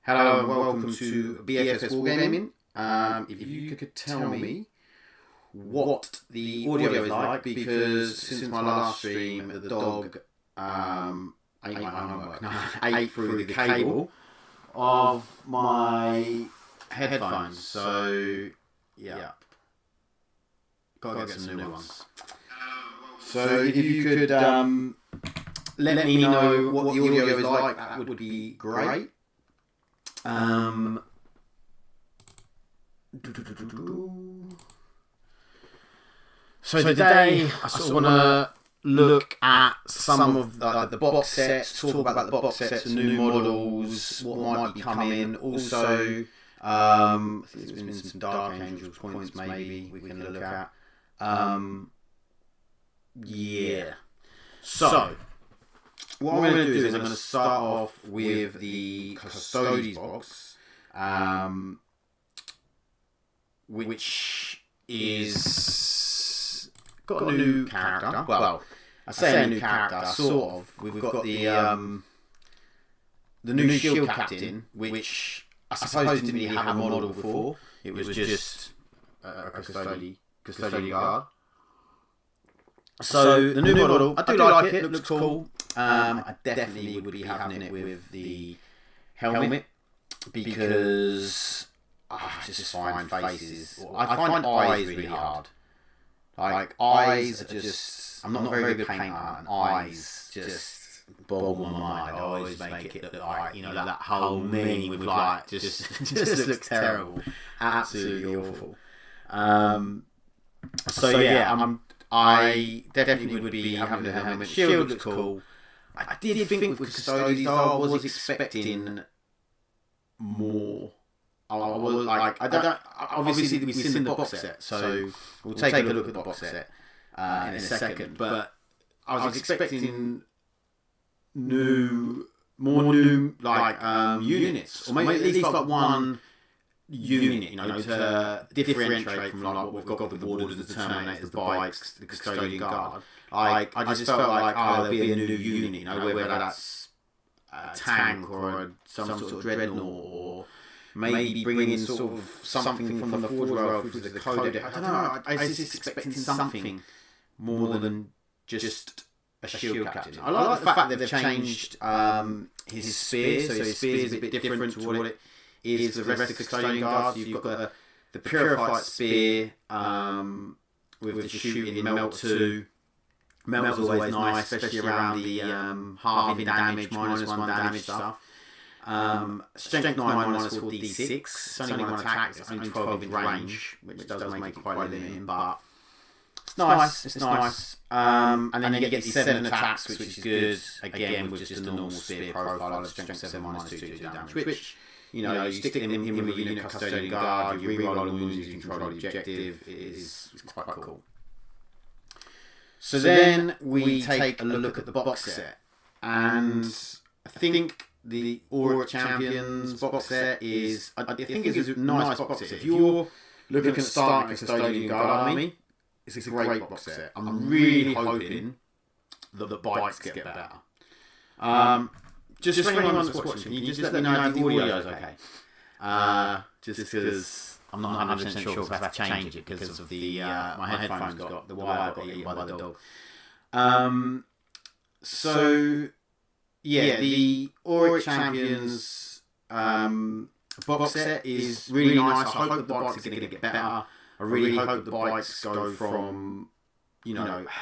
Hello and welcome to BFS Wargaming. If you could tell me what the audio is like, because since my last stream, the dog ate my homework, ate through the cable of my headphones. So yeah, gotta get some new ones. So if you could let me know what the audio is like, that would be great. So today I sort of want to look at some of the box sets, talk about the box sets, the new models, what might be coming. Also, I think there's been some Dark Angels points maybe we can look at. Yeah. So what I'm going to do is I'm going to start off with the Custodes box, which is got a new character. Well, I say a new character, sort of. We've got the new Shield Captain, which I suppose didn't really have a model before. It was just a Custodian Guard. So the new model, I do like it. Looks cool. I definitely would be having it with the helmet because I just find faces. I find eyes really hard. Like eyes are just. I'm not a very good painter, and eyes just boggle my mind. I always make it look like that whole me with like just looks terrible, absolutely awful. So yeah, I definitely would be having the helmet. Shield looks cool. I did think with Custodes, I was expecting more. I was like, I don't. Obviously, we've seen the box set, so we'll take a look at the box set in a second. But I was expecting more new units, or maybe at least like one unit, to differentiate from like what we've got with the Wardens, the Terminators, the Bikes, the Custodian Guard. I just felt like there'll be a new unit, whether that's a tank or some sort of dreadnought, or maybe bringing in sort of something from the Forge World through to the Codex. I don't know. I was just expecting something more than just a Shield Captain. I like the fact that they've changed his spear, so his spear is a bit different to what it is for the rest of the Custodian Guards. You've got the Purified Spear with the shooting Melt 2. Melt's always nice, especially around the halving damage, -1 damage stuff. Strength 9 -4 D6. It's only one attack, it's only 12 in range, which does make it quite limiting, but it's nice. It's nice. And then you get these 7 attacks, which is good. Again, with just a normal spear profile of strength 7 -2 damage, which you stick him with a unit Custodian Guard, you reroll all wounds, you control the objective. It's quite cool. So then we take a look at the box set, and I think the Auric Champions box set is, I think it's a nice box set. If you're looking at starting a Custodian Guard army, it's a great box set. I'm really hoping that the bikes get better. Just for anyone that's watching, can you just let me know if the audio is okay? Just because I'm not 100% sure if I have to change it because of the my headphones got the wire got eaten by the dog. So yeah, the Auric Champions box set is really nice. I hope the bikes are going to get better. I really hope the bikes go from I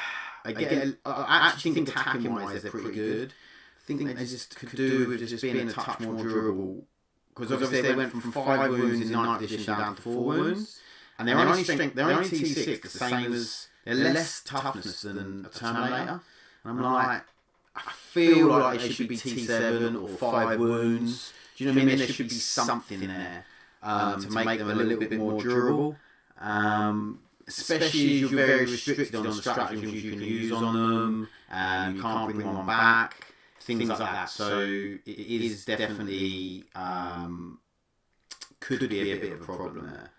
actually think attacking wise they're pretty good. I think they just could do with just being a touch more durable. Because obviously they went from 5 wounds in 9th edition down to 4 wounds, and they're only T6, the same as they're less toughness than a Terminator. And I'm like, I feel like they should be T7 or 5 wounds. Do you know what I mean? There should be something there to make them a little bit more durable. Especially as you're very restricted on the stratagems you can use on them. You can't bring one back. Things like that. So it is definitely could be a bit of a problem there.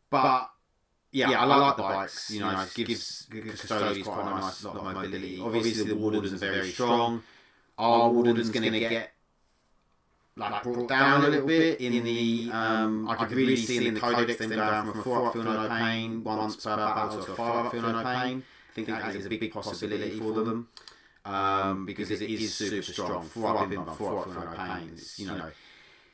But yeah, I like the bikes. It gives Custodes quite a nice lot of mobility. Obviously, the Wardens are very strong. Our Warden's going to get like brought down a little bit in the I could really see in the codex them going from a 4-up feel no pain once per battle to a 5-up feel no pain. I think that is a big possibility for them, because it is super strong. 4-up Invuln, 4-up feel no pain. It's, you know,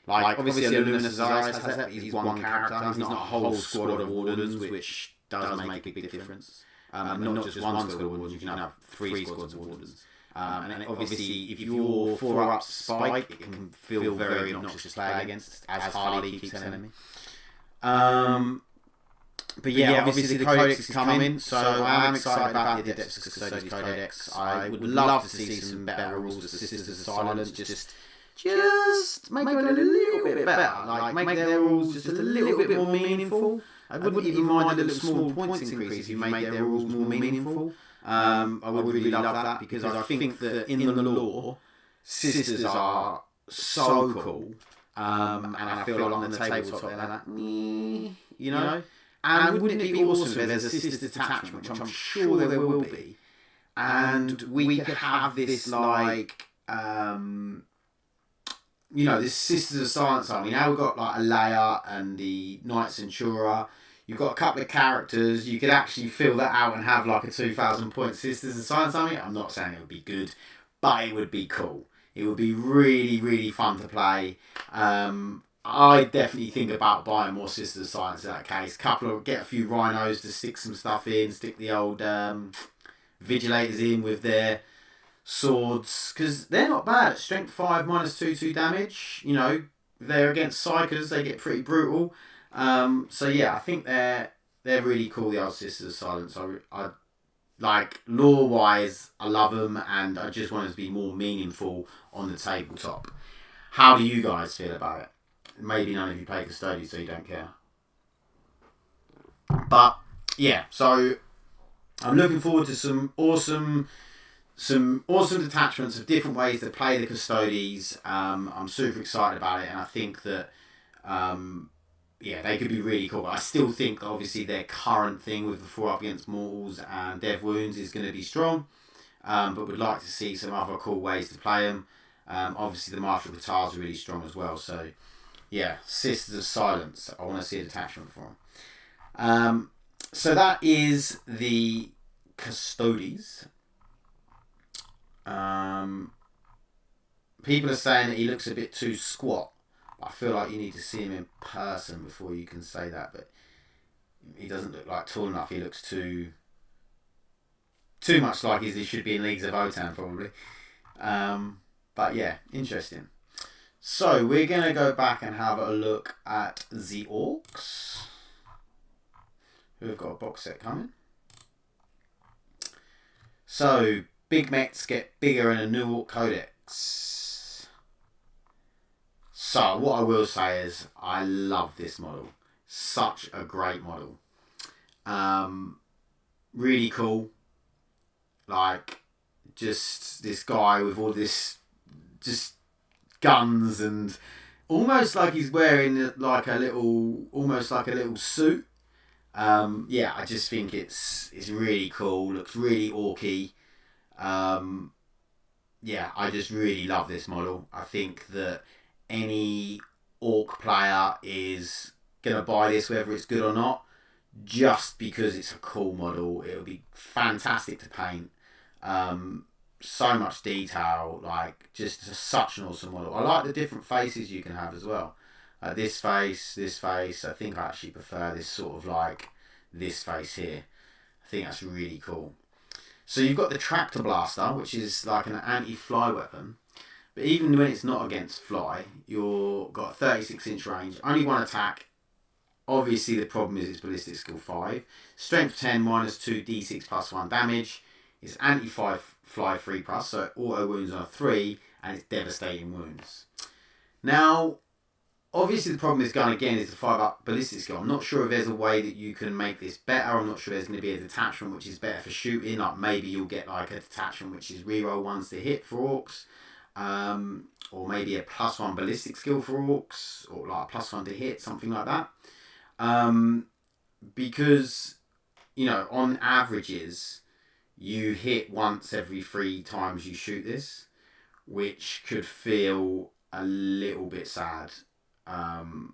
like obviously Luminous Osiris has that, he's one character, he's not a whole squad of Wardens, which does make a big difference. And not just one squad of Wardens, you can have 3 squads of Wardens. And then obviously, if you're 4-up Spike, it can feel very obnoxious to play against, as Harley keeps telling me. But yeah, obviously the Codex is coming, so I am excited about the Adeptus Custodes Codex. I would love to see some better rules for Sisters of Silence, just make it a little bit better, like make their rules just a little bit more meaningful. I wouldn't even mind a little small points increase if you made their rules more meaningful. I would really love that, because I think that in the lore, Sisters are so cool, and I feel like on the tabletop they're like, you know. And wouldn't it be awesome if there's a Sisters detachment, which I'm sure there will be, and we could have this like, you know, this Sisters of Silence army. Now we've got like Alea and the Knight Centura. You've got a couple of characters. You could actually fill that out and have like a 2,000 point Sisters of Silence army. I'm not saying it would be good, but it would be cool. It would be really, really fun to play. I definitely think about buying more Sisters of Silence in that case. Get a few rhinos to stick some stuff in. Stick the old Vigilators in with their swords, because they're not bad at strength 5 -2/2 damage. You know, they're against Psychers, they get pretty brutal. So yeah, I think they're really cool, the old Sisters of Silence. I like, lore wise, I love them, and I just want it to be more meaningful on the tabletop. How do you guys feel about it? Maybe none of you play Custodians, so you don't care. But yeah, so I'm looking forward to some awesome detachments of different ways to play the Custodies. I'm super excited about it, and I think that yeah, they could be really cool. But I still think obviously their current thing with the 4-up against Mortals and Dev Wounds is going to be strong, but would like to see some other cool ways to play them. Obviously the Martial Guitars are really strong as well, so yeah, Sisters of Silence, I want to see a detachment for them. So that is the Custodes. People are saying that he looks a bit too squat. I feel like you need to see him in person before you can say that, but he doesn't look like tall enough. He looks too much like he should be in Leagues of Votann, probably. But yeah, interesting. So we're going to go back and have a look at the Orcs, who have got a box set coming. So big mechs get bigger in a new Orc Codex. So what I will say is I love this model. Such a great model. Really cool. Like, just this guy with all this just guns, and almost like he's wearing like a little suit. Yeah, I just think it's really cool. Looks really orky. Yeah, I just really love this model. I think that any Orc player is gonna buy this, whether it's good or not, just because it's a cool model. It'll be fantastic to paint. So much detail, like just such an awesome model. I like the different faces you can have as well. This face. I think I actually prefer this sort of like this face here. I think that's really cool. So you've got the Tractor Blaster, which is like an anti-fly weapon. But even when it's not against fly, you've got 36-inch range, only one attack. Obviously the problem is it's ballistic skill 5. Strength 10, -2, d6 +1 damage. It's anti-fly 3+, so auto wounds on a 3, and it's devastating wounds. Now, obviously the problem is going again is the 5-up ballistic skill. I'm not sure if there's a way that you can make this better. I'm not sure there's going to be a detachment which is better for shooting. Like maybe you'll get like a detachment which is reroll 1s to hit for Orcs. Or maybe a +1 ballistic skill for Orcs, or like a +1 to hit, something like that. Because, you know, on averages, you hit once every 3 times you shoot this, which could feel a little bit sad. And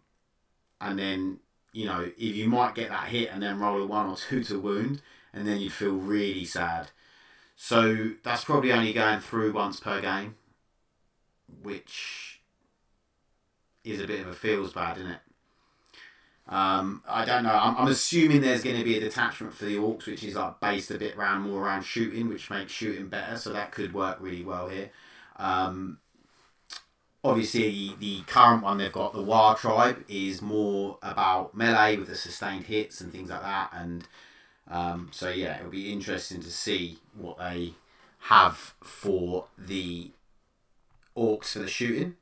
then, you know, if you might get that hit and then roll a 1 or 2 to wound, and then you'd feel really sad. So that's probably only going through once per game, which is a bit of a feels bad, isn't it? I don't know. I'm assuming there's going to be a detachment for the orcs, which is like based a bit more around shooting, which makes shooting better. So that could work really well here. Obviously, the current one they've got, the War Tribe, is more about melee with the sustained hits and things like that. And so yeah, it'll be interesting to see what they have for the orcs for the shooting.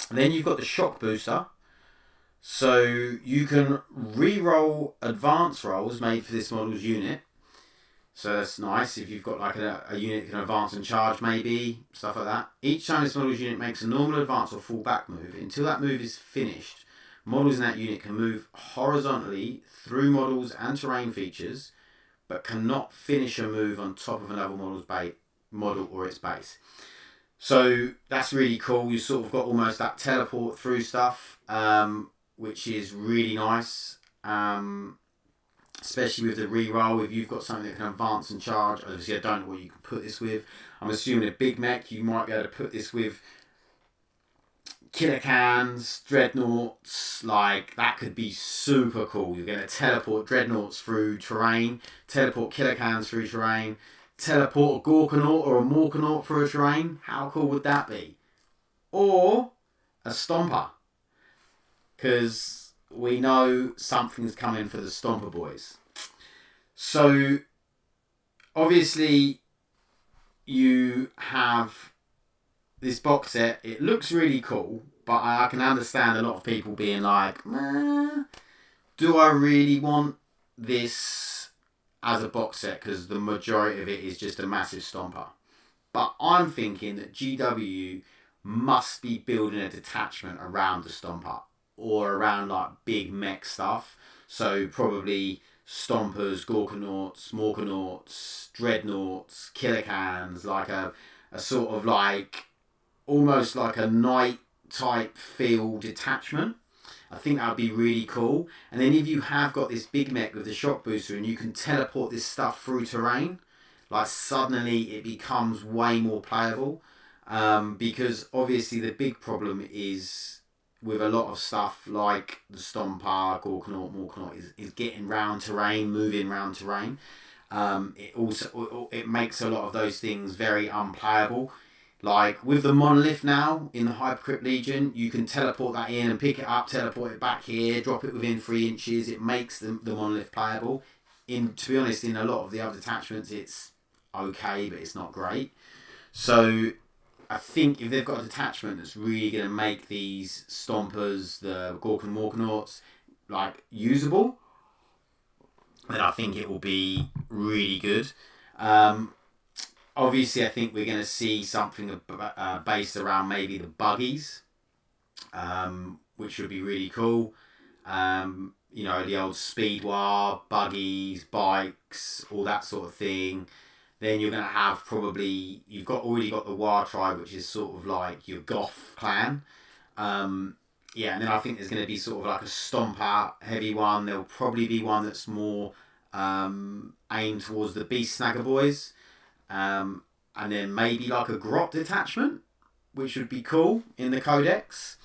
And then you've got the shock booster. So you can re-roll advance rolls made for this model's unit. So that's nice if you've got like a unit that can advance and charge maybe, stuff like that. Each time this model's unit makes a normal advance or full back move, until that move is finished, models in that unit can move horizontally through models and terrain features, but cannot finish a move on top of another model or its base. So that's really cool. You sort of got almost that teleport through stuff, which is really nice. Especially with the reroll, if you've got something that can advance and charge. Obviously, I don't know what you can put this with. I'm assuming a big mech, you might be able to put this with killer cans, dreadnoughts. Like, that could be super cool. You're going to teleport dreadnoughts through terrain, teleport killer cans through terrain, teleport a Gorkanaut or a Morkanaut through a terrain. How cool would that be? Or a Stomper. Because we know something's coming for the Stomper boys. So, obviously, you have this box set. It looks really cool, but I can understand a lot of people being like, do I really want this as a box set? Because the majority of it is just a massive Stomper. But I'm thinking that GW must be building a detachment around the Stomper, or around like big mech stuff. So probably Stompers, Gorkanauts, Morkanauts, Dreadnoughts, Killer Cans, like a sort of like almost like a knight type feel detachment. I think that would be really cool. And then if you have got this big mech with the shock booster and you can teleport this stuff through terrain, like suddenly it becomes way more playable. Because obviously the big problem is with a lot of stuff like the Stomper, Gorkanaut, Morkanaut is getting round terrain, moving round terrain. It makes a lot of those things very unplayable. Like with the Monolith now in the Hypercrypt Legion, you can teleport that in and pick it up, teleport it back here, drop it within 3 inches. It makes the Monolith playable. To be honest, in a lot of the other detachments, it's okay, but it's not great. So I think if they've got a detachment that's really going to make these Stompers, the Gorkan Morkanauts, like usable, then I think it will be really good. Obviously, I think we're going to see something based around maybe the buggies, which would be really cool. You know, the old speed war, buggies, bikes, all that sort of thing. Then you're going to have probably, already got the War Tribe, which is sort of like your Goth clan. And then I think there's going to be sort of like a Stomper heavy one. There'll probably be one that's more aimed towards the Beast Snagger boys. And then maybe like a Grot detachment, which would be cool in the Codex.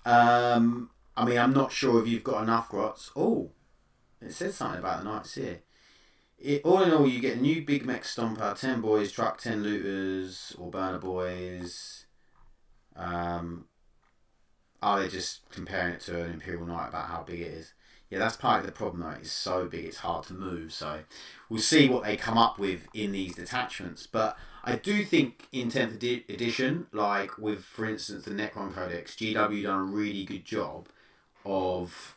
I mean, I'm not sure if you've got enough Grots. Oh, it says something about the Knights here. All in all, you get a new Big Mech Stomper, 10 boys, truck, 10 looters, or burner boys. They're just comparing it to an Imperial Knight about how big it is. Yeah, that's part of the problem though. It's so big, it's hard to move. So we'll see what they come up with in these detachments. But I do think in 10th edition, like with, for instance, the Necron Codex, GW done a really good job of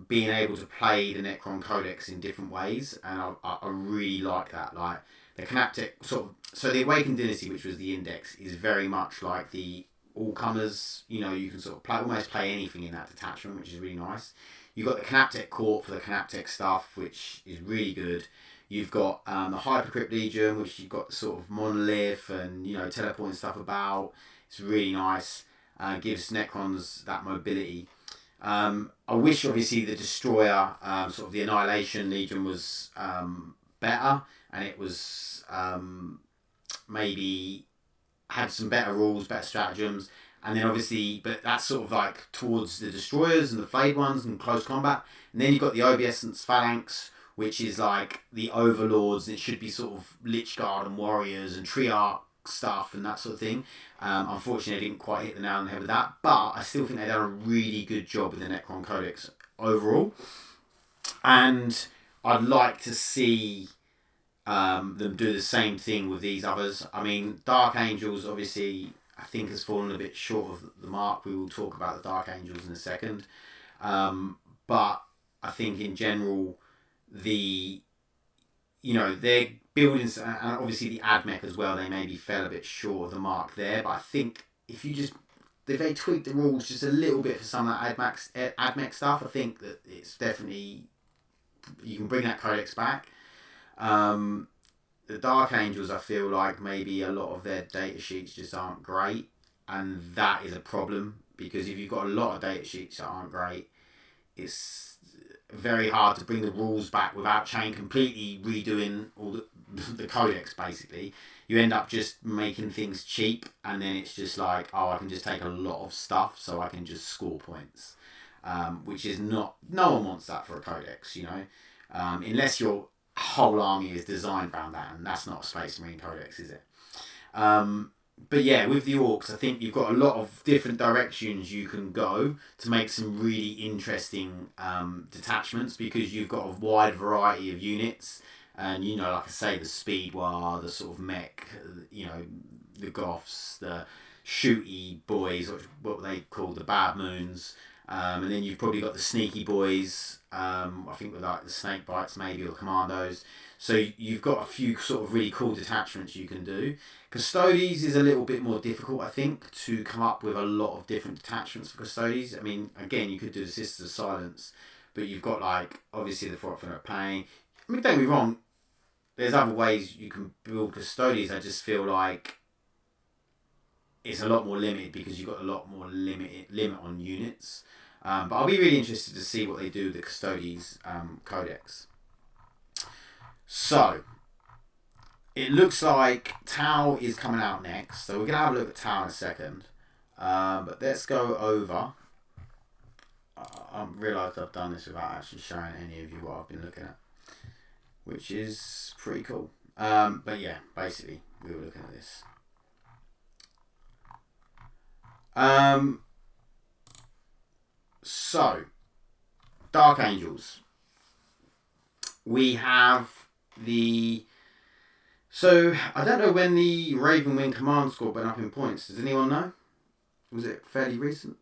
being able to play the Necron Codex in different ways, and I really like that. Like the Canaptech so the Awakened Dynasty, which was the Index, is very much like the all-comers. You know, you can sort of almost play anything in that detachment, which is really nice. You've got the Canaptech Court for the Canaptech stuff, which is really good. You've got the Hypercrypt Legion, which you've got sort of Monolith and, you know, teleporting stuff about. It's really nice. gives Necrons that mobility. I wish obviously the Destroyer, sort of the Annihilation Legion was better, and it was maybe had some better rules, better stratagems, and then obviously, but that's sort of like towards the Destroyers and the Flayed Ones and close combat, and then you've got the Obeiescence Phalanx, which is like the Overlords. It should be sort of Lich Guard and Warriors and Triarch stuff and that sort of thing. Unfortunately, I didn't quite hit the nail on the head with that, but I still think they've done a really good job with the Necron Codex overall. And I'd like to see them do the same thing with these others. I mean, Dark Angels, obviously, I think has fallen a bit short of the mark. We will talk about the Dark Angels in a second. But I think in general, they're building, and obviously the AdMech as well, they maybe fell a bit short of the mark there. But I think if they tweak the rules just a little bit for some of that AdMech stuff, I think that it's definitely, you can bring that codex back. The Dark Angels, I feel like maybe a lot of their data sheets just aren't great, and that is a problem, because if you've got a lot of data sheets that aren't great, it's very hard to bring the rules back without completely redoing all the codex. Basically, you end up just making things cheap, and then it's just like, oh, I can just take a lot of stuff so I can just score points, which is not, no one wants that for a codex, unless your whole army is designed around that, and that's not a Space Marine codex, is it? But yeah, with the Orcs, I think you've got a lot of different directions you can go to make some really interesting detachments, because you've got a wide variety of units, and like I say, the Speedwar, the sort of mech, the Goths, the shooty boys, what they call the Bad Moons, and then you've probably got the sneaky boys, I think with like the Snake Bites maybe, or Commandos. So you've got a few sort of really cool detachments you can do. Custodes is a little bit more difficult, I think, to come up with a lot of different detachments for Custodes. I mean, again, you could do the Sisters of Silence, but you've got like, obviously the Fort of Pain. I mean, don't be wrong, there's other ways you can build Custodes. I just feel like it's a lot more limited, because you've got a lot more limit on units. But I'll be really interested to see what they do with the Custodes Codex. So, it looks like Tau is coming out next. So we're going to have a look at Tau in a second. But let's go over. I realised I've done this without actually showing any of you what I've been looking at, which is pretty cool. But yeah, basically, we were looking at this. So, Dark Angels. We have So, I don't know when the Raven Wing command score went up in points. Does anyone know? Was it fairly recent?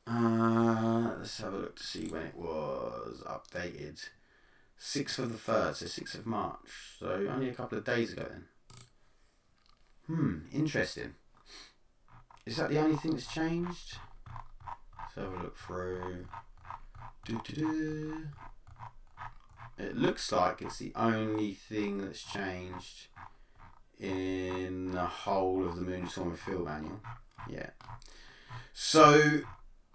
Let's have a look to see when it was updated. 6th of the 3rd, so 6th of March. So, only a couple of days ago then. Interesting. Is that the only thing that's changed? Let's have a look through. It looks like it's the only thing that's changed in the whole of the Moonstorm Field Manual. Yeah. So,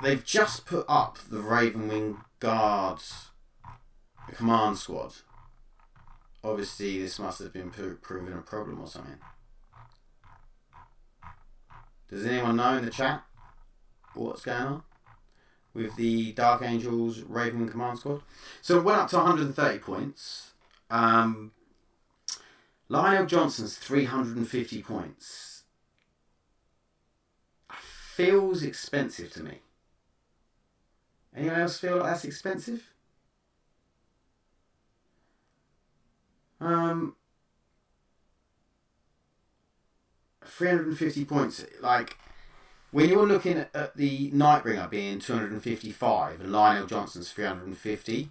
they've just put up the Ravenwing Guards command squad. Obviously, this must have been proven a problem or something. Does anyone know in the chat what's going on with the Dark Angels Ravenwing command squad? So it went up to 130 points. Lionel Johnson's 350 points. Feels expensive to me. Anyone else feel like that's expensive? 350 points. Like, when you're looking at the Nightbringer being 255 and Lionel Johnson's 350,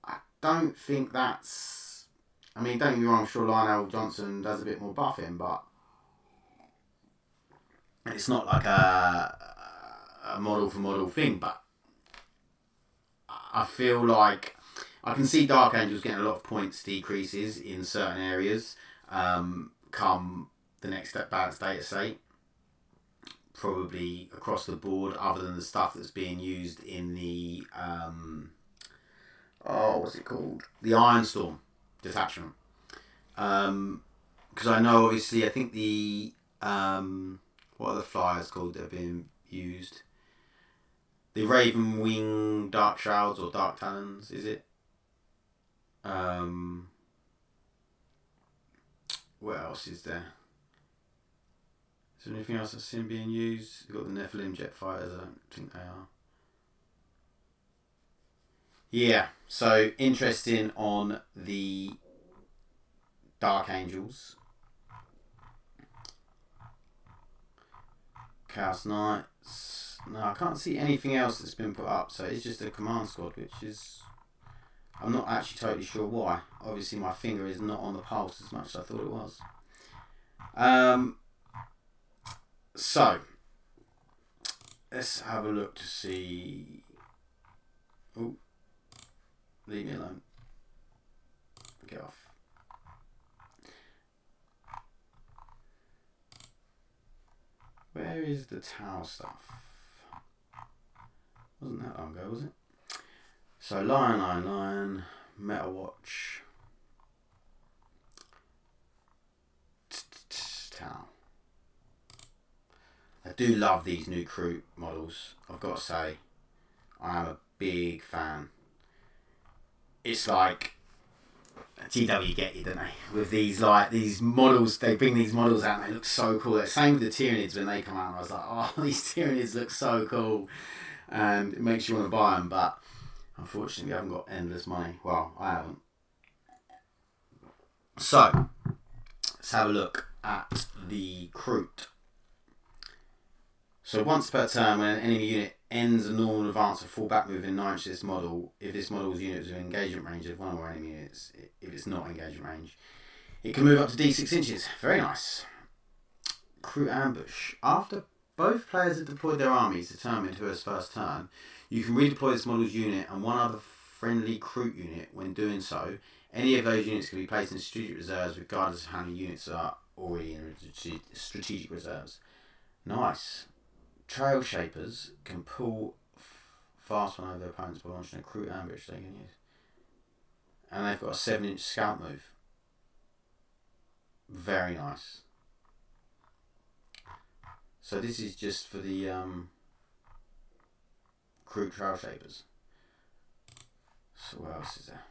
I don't think that's... I mean, don't get me wrong, I'm sure Lionel Johnson does a bit more buffing, but it's not like a model for model thing. But I feel like I can see Dark Angels getting a lot of points decreases in certain areas come the next balance data state. probably across the board, other than the stuff that's being used in the what's it called? The Ironstorm detachment. Because I know, obviously, I think the what are the flyers called that are being used? The Raven Wing Dark Shrouds or Dark Talons, is it? What else is there? Is there anything else I've seen being used? You've got the Nephilim jet fighters, I don't think they are. Yeah, so interesting on the Dark Angels. Chaos Knights. No, I can't see anything else that's been put up, so it's just a command squad, which is... I'm not actually totally sure why. Obviously my finger is not on the pulse as much as I thought it was. So, let's have a look to see... Oh, leave me alone. Get off. Where is the Tau stuff? Wasn't that long ago, was it? So, Lion, Metal Watch, Tau. I do love these new crew models, I've got to say. I am a big fan. It's like GW get you, don't they? With these models, they bring these models out and they look so cool. The same with the Tyranids when they come out, and I was like, oh, these Tyranids look so cool, and it makes you want to buy them. But unfortunately, we haven't got endless money. Well, I haven't. So let's have a look at the Kroot. So once per turn, when an enemy unit ends a normal advance or fall back move in 9 to this model, if this model's unit is in engagement range of one or more enemy units, if it's not engagement range, it can move up to D6 inches. Very nice. Kroot Ambush. After both players have deployed their armies determined who has first turn, you can redeploy this model's unit and one other friendly Kroot unit. When doing so, any of those units can be placed in strategic reserves regardless of how many units are already in strategic reserves. Nice. Trail Shapers can pull fast one over their opponents by launching a Kroot Ambush they can use. And they've got a 7-inch scout move. Very nice. So this is just for the Kroot Trail Shapers. So what else is there?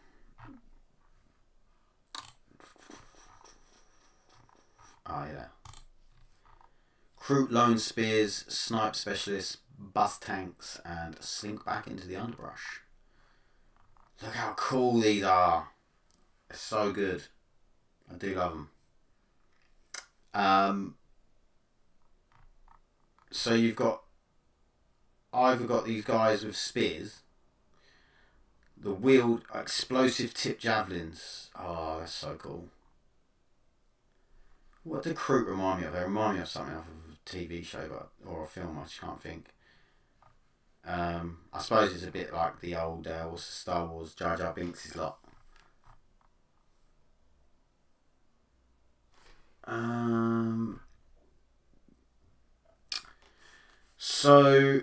Oh yeah. Kroot Lone Spears, Snipe Specialists, Bust Tanks, and Slink back into the underbrush. Look how cool these are. They're so good. I do love them. So you've got... I've got these guys with spears. The wheeled explosive tip javelins. Oh, that's so cool. What did Kroot remind me of? They remind me of something off of a TV show or a film, I just can't think. I suppose it's a bit like the old Star Wars Jar Jar Binks' lot. So,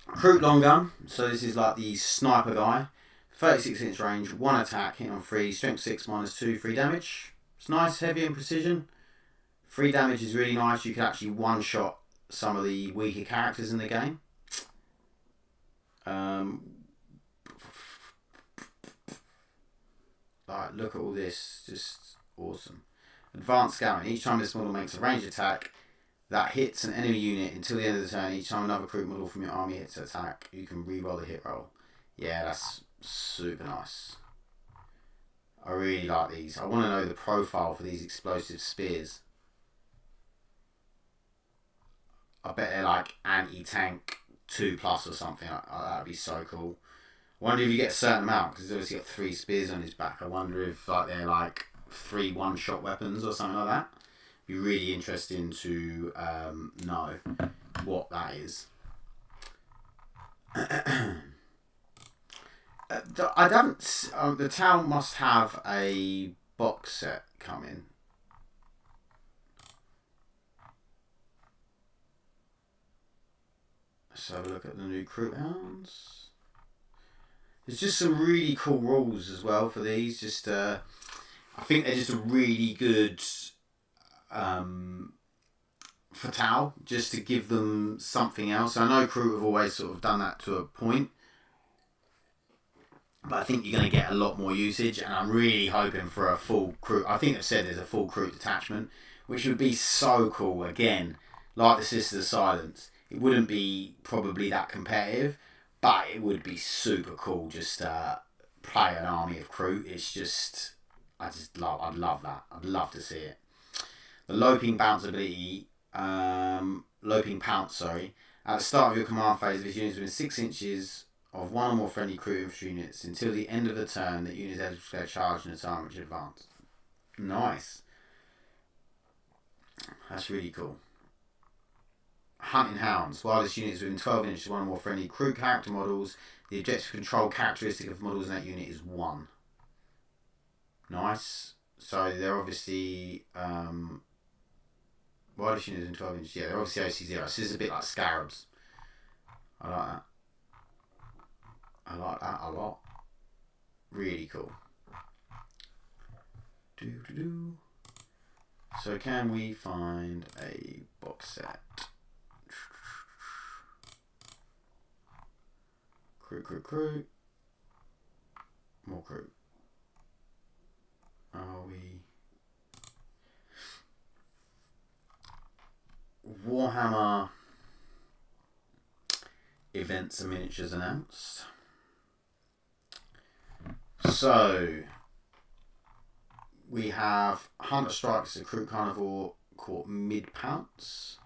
Kroot Long Gun. So this is like the sniper guy. 36-inch range, 1 attack, hit on 3, strength 6 -2, 3 damage. It's nice, heavy and precision. 3 damage is really nice. You can actually one-shot some of the weaker characters in the game. Like, look at all this. Just awesome. Advanced Scouting. Each time this model makes a ranged attack that hits an enemy unit until the end of the turn, each time another Kroot model from your army hits an attack, you can re-roll the hit roll. Yeah, that's super nice. I really like these. I want to know the profile for these explosive spears. I bet they're like anti-tank 2+ or something. That'd be so cool. I wonder if you get a certain amount, because he's obviously got 3 spears on his back. I wonder if like they're like 3 one-shot weapons or something like that. Be really interesting to know what that is. I don't. The town must have a box set coming. Let's have a look at the new crew hounds. There's just some really cool rules as well for these. Just I think they're just a really good fatale, just to give them something else. I know crew have always sort of done that to a point, but I think you're going to get a lot more usage, and I'm really hoping for a full crew. I think they've said there's a full crew detachment, which would be so cool. Again, like the Sisters of Silence, it wouldn't be probably that competitive, but it would be super cool just to play an army of crew. It's just, I'd love that. I'd love to see it. The Loping Bounce ability, Loping Pounce, sorry. At the start of your command phase, this unit is within 6 inches of one or more friendly crew infantry units until the end of the turn. That unit is eligible to charge in a time which advanced. Nice. That's really cool. Hunting Hounds. While this unit is within 12 inches of one or more friendly crew character models, the objective control characteristic of models in that unit is 1. Nice. So they're obviously... while this unit is in 12 inches, yeah, they're obviously OC0. So this is a bit like Scarabs. I like that. I like that a lot. Really cool. So can we find a box set? Crew. More crew. Are we... Warhammer events and miniatures announced. So we have Hunter Strikes, a crew carnivore called Mid Pounce.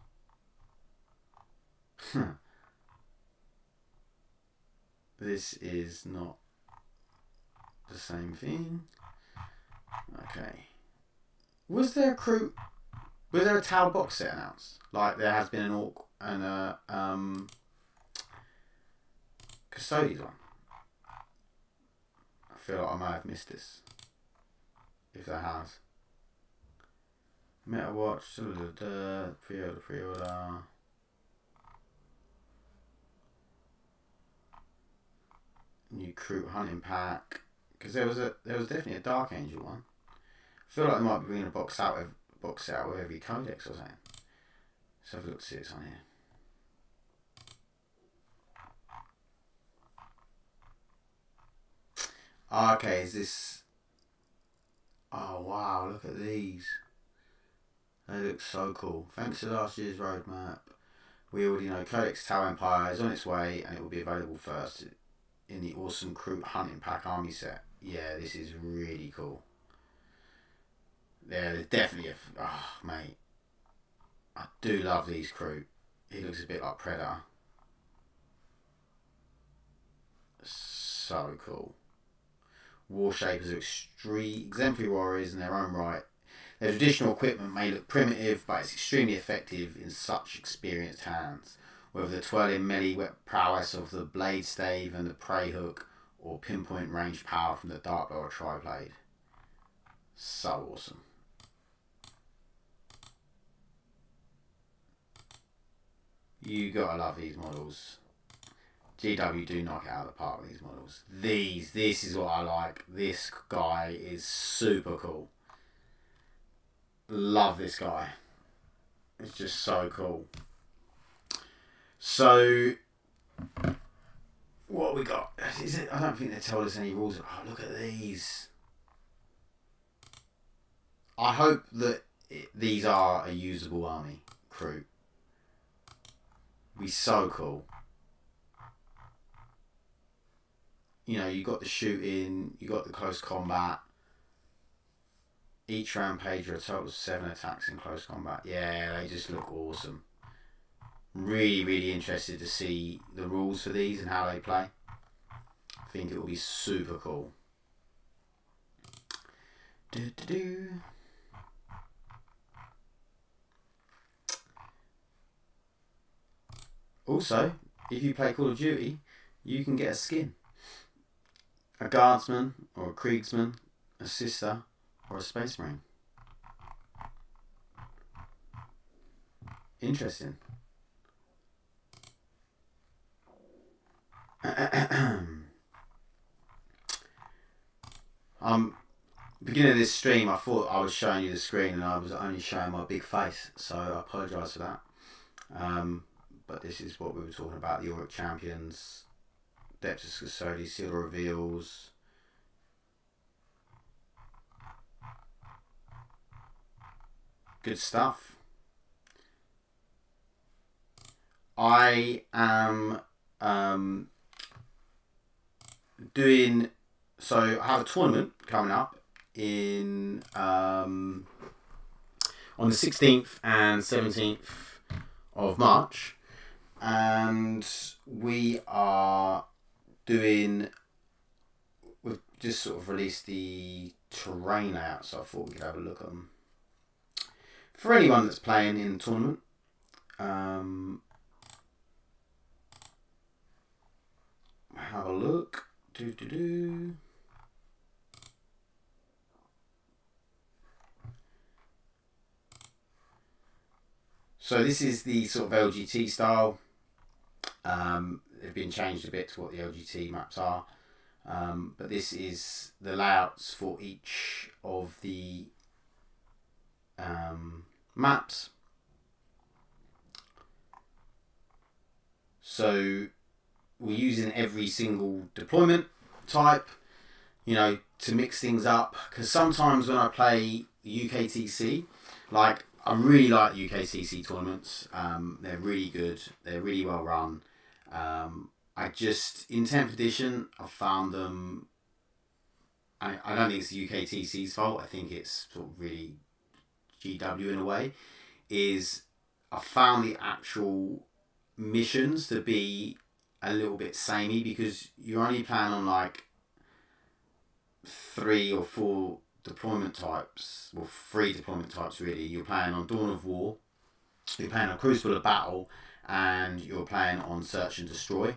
This is not the same thing. Okay. Was there a Tau box set announced? Like there has been an Orc and a Custodians one. I feel like I might have missed this. If there has. Meta Watch, pre-order. New crew hunting pack. Because there was definitely a Dark Angel one. I feel like they might be bringing a box set out with every codex or something. Let's have a look to see what's on here. Okay, is this... Oh wow, look at these. They look so cool. Thanks to last year's roadmap, we already know Codex Tau Empire is on its way and it will be available first in the awesome Crew Hunting Pack army set. Yeah, this is really cool. Yeah, there's definitely mate. I do love these crew. He looks a bit like Predator. So cool. War Shapers are exemplary warriors in their own right. Their traditional equipment may look primitive, but it's extremely effective in such experienced hands. Whether the twirling melee prowess of the blade stave and the prey hook, or pinpoint range power from the dart bow or tri-blade. So awesome. You gotta love these models. GW do knock it out of the park with these models. This is what I like. This guy is super cool. Love this guy. It's just so cool. So, what we got? Is it? I don't think they told us any rules. Oh, look at these. I hope that these are a usable army crew. Be so cool. You know, you got the shooting, you got the close combat. Each rampager a total of 7 attacks in close combat. Yeah, they just look awesome. Really, really interested to see the rules for these and how they play. I think it will be super cool. Also, if you play Call of Duty, you can get a skin. A guardsman, or a Kriegsman, a sister, or a space marine. Interesting. Beginning of this stream, I thought I was showing you the screen and I was only showing my big face, so I apologise for that. But this is what we were talking about: the Europe Champions, Depths of Custody, Seal Reveals. Good stuff. I am doing, so I have a tournament coming up in on the 16th and 17th of March, and we've just sort of released the terrain layout, so I thought we could have a look at them for anyone that's playing in the tournament. Have a look. So this is the sort of LGT style. They've been changed a bit to what the LGT maps are. But this is the layouts for each of the maps. So we're using every single deployment type, to mix things up. Because sometimes when I play the UKTC, I really like the UKTC tournaments. They're really good. They're really well run. I just, in 10th edition, I found them, I don't think it's the UKTC's fault. I think it's sort of really GW in a way, is I found the actual missions to be a little bit samey, because you're only playing on 3 or 4 deployment types, well 3 deployment types really. You're playing on Dawn of War, you're playing on Crucible of Battle, and you're playing on Search and Destroy.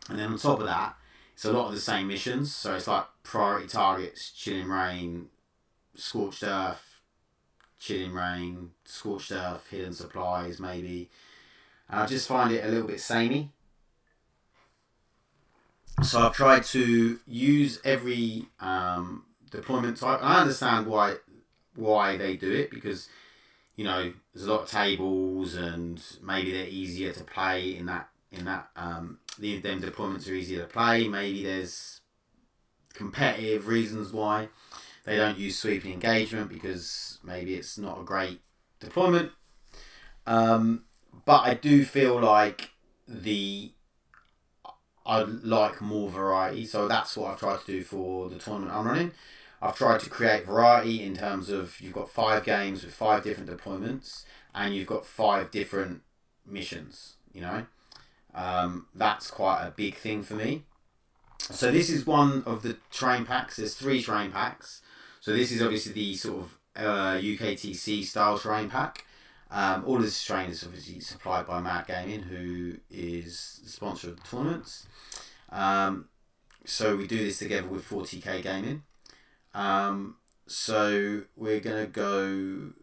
And then on top of that, it's a lot of the same missions. So it's like Priority Targets, Chilling Rain, Scorched Earth, Chilling Rain, Scorched Earth, Hidden Supplies maybe. And I just find it a little bit samey. So I've tried to use every deployment type. And I understand why they do it, because there's a lot of tables and maybe they're easier to play in that them deployments are easier to play. Maybe there's competitive reasons why they don't use sweeping engagement, because maybe it's not a great deployment. But I do feel like I'd like more variety, so that's what I've tried to do for the tournament I'm running. I've tried to create variety in terms of you've got 5 games with 5 different deployments, and you've got 5 different missions, That's quite a big thing for me. So this is one of the terrain packs. There's 3 terrain packs. So this is obviously the sort of UKTC style terrain pack. All of this terrain is obviously supplied by Mad Gaming, who is the sponsor of the tournaments. So we do this together with 40k Gaming. So we're going to go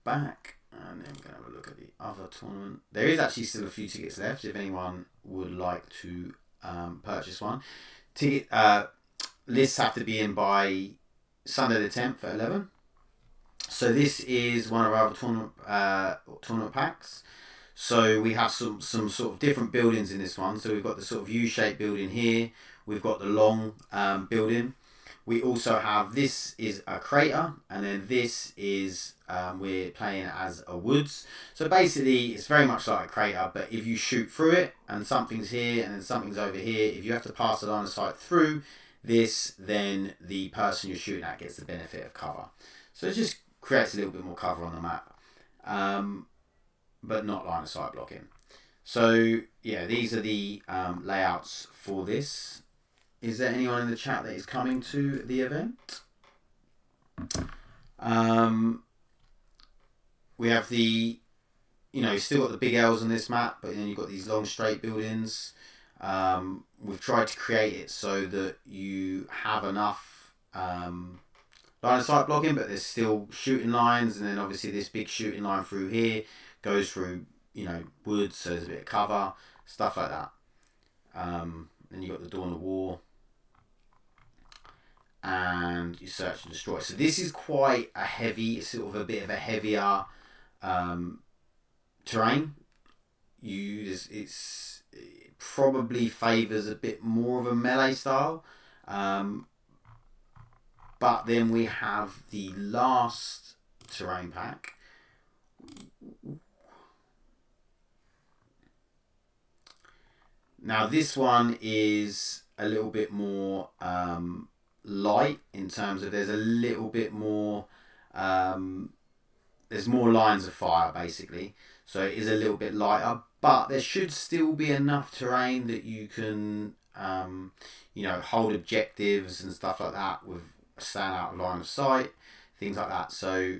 back, and then we're going to have a look at the other tournament. There is actually still a few tickets left if anyone would like to purchase one. Ticket lists have to be in by Sunday the 10th at 11. So this is one of our tournament packs. So we have some sort of different buildings in this one. So we've got the sort of U-shaped building here. We've got the long building. We also have, this is a crater, and then this is, we're playing it as a woods. So basically it's very much like a crater, but if you shoot through it and something's here and then something's over here, if you have to pass a line of sight through this, then the person you're shooting at gets the benefit of cover. So it just creates a little bit more cover on the map, but not line of sight blocking. So yeah, these are the layouts for this. Is there anyone in the chat that is coming to the event? We have the, still got the big L's on this map, but then you've got these long straight buildings. We've tried to create it so that you have enough line of sight blocking, but there's still shooting lines, and then obviously this big shooting line through here goes through, woods, so there's a bit of cover, stuff like that. Then you got the Dawn of War, and you search and destroy. So this is quite a heavy, sort of a bit of a heavier terrain. It probably favours a bit more of a melee style. But then we have the last terrain pack. Now this one is a little bit more light in terms of there's a little bit more, there's more lines of fire basically. So it is a little bit lighter, but there should still be enough terrain that you can, hold objectives and stuff like that with a standout line of sight, things like that. So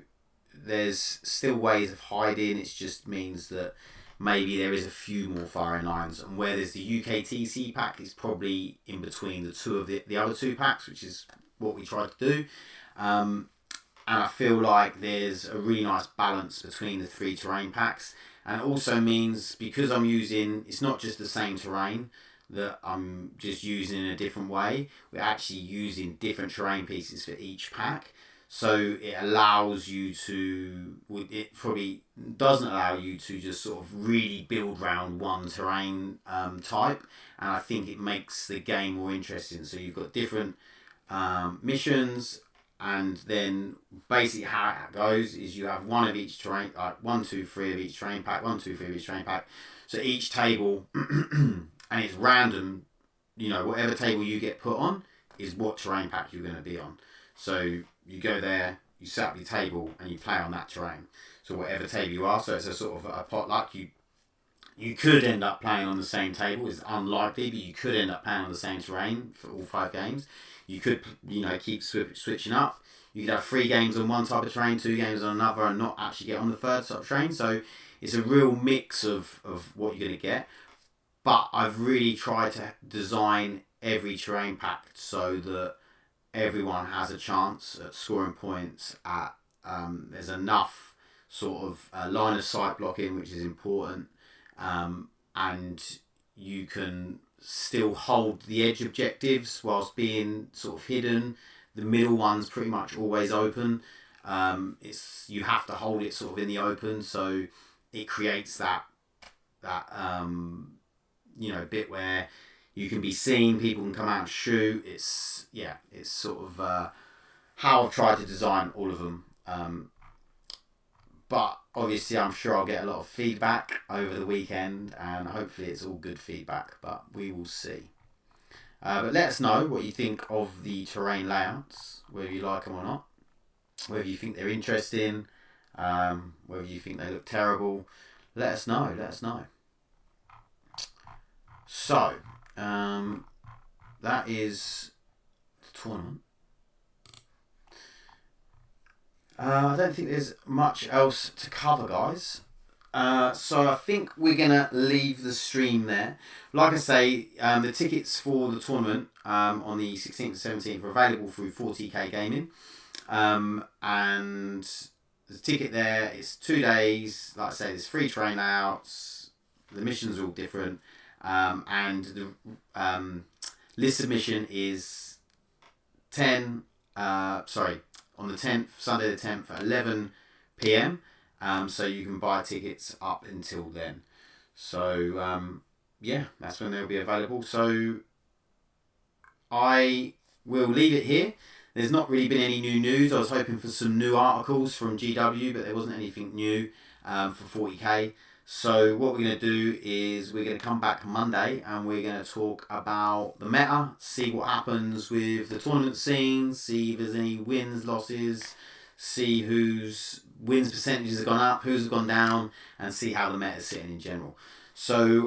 there's still ways of hiding. It just means that maybe there is a few more firing lines, and where there's the UKTC pack, it's probably in between the two of the other two packs, which is what we tried to do. And I feel like there's a really nice balance between the three terrain packs, and it also means because it's not just the same terrain that I'm just using in a different way, we're actually using different terrain pieces for each pack. So it allows you to, it probably doesn't allow you to just sort of really build around one terrain type, and I think it makes the game more interesting. So you've got different missions, and then basically how it goes is you have one of each terrain, like 1, 2, 3 of each terrain pack, 1, 2, 3 of each terrain pack. So each table, and it's random, whatever table you get put on is what terrain pack you're going to be on. So you go there, you set up your table, and you play on that terrain. So whatever table you are, so it's a sort of a potluck. You could end up playing on the same table. It's unlikely, but you could end up playing on the same terrain for all 5 games. You could, keep switching up. You could have 3 games on one type of terrain, 2 games on another, and not actually get on the third type of terrain. So it's a real mix of what you're going to get. But I've really tried to design every terrain pack so that everyone has a chance at scoring points at there's enough sort of line of sight blocking, which is important, and you can still hold the edge objectives whilst being sort of hidden. The middle one's pretty much always open. You have to hold it sort of in the open, so it creates that bit where you can be seen, people can come out and shoot. It's sort of how I've tried to design all of them. But obviously I'm sure I'll get a lot of feedback over the weekend, and hopefully it's all good feedback, but we will see. But let us know what you think of the terrain layouts, whether you like them or not, whether you think they're interesting, whether you think they look terrible. Let us know. So, that is the tournament. I don't think there's much else to cover, guys. So I think we're going to leave the stream there. Like I say, the tickets for the tournament on the 16th and 17th are available through 40k Gaming. And the ticket there is 2 days. Like I say, there's 3 train layouts. The missions are all different. And the list submission is on the 10th, Sunday the 10th at 11 p.m. So you can buy tickets up until then. So that's when they'll be available. So I will leave it here. There's not really been any new news. I was hoping for some new articles from GW, but there wasn't anything new for 40k. So what we're going to do is we're going to come back Monday and we're going to talk about the meta, see what happens with the tournament scenes, see if there's any wins, losses, see whose wins percentages have gone up, who's gone down, and see how the meta is sitting in general. So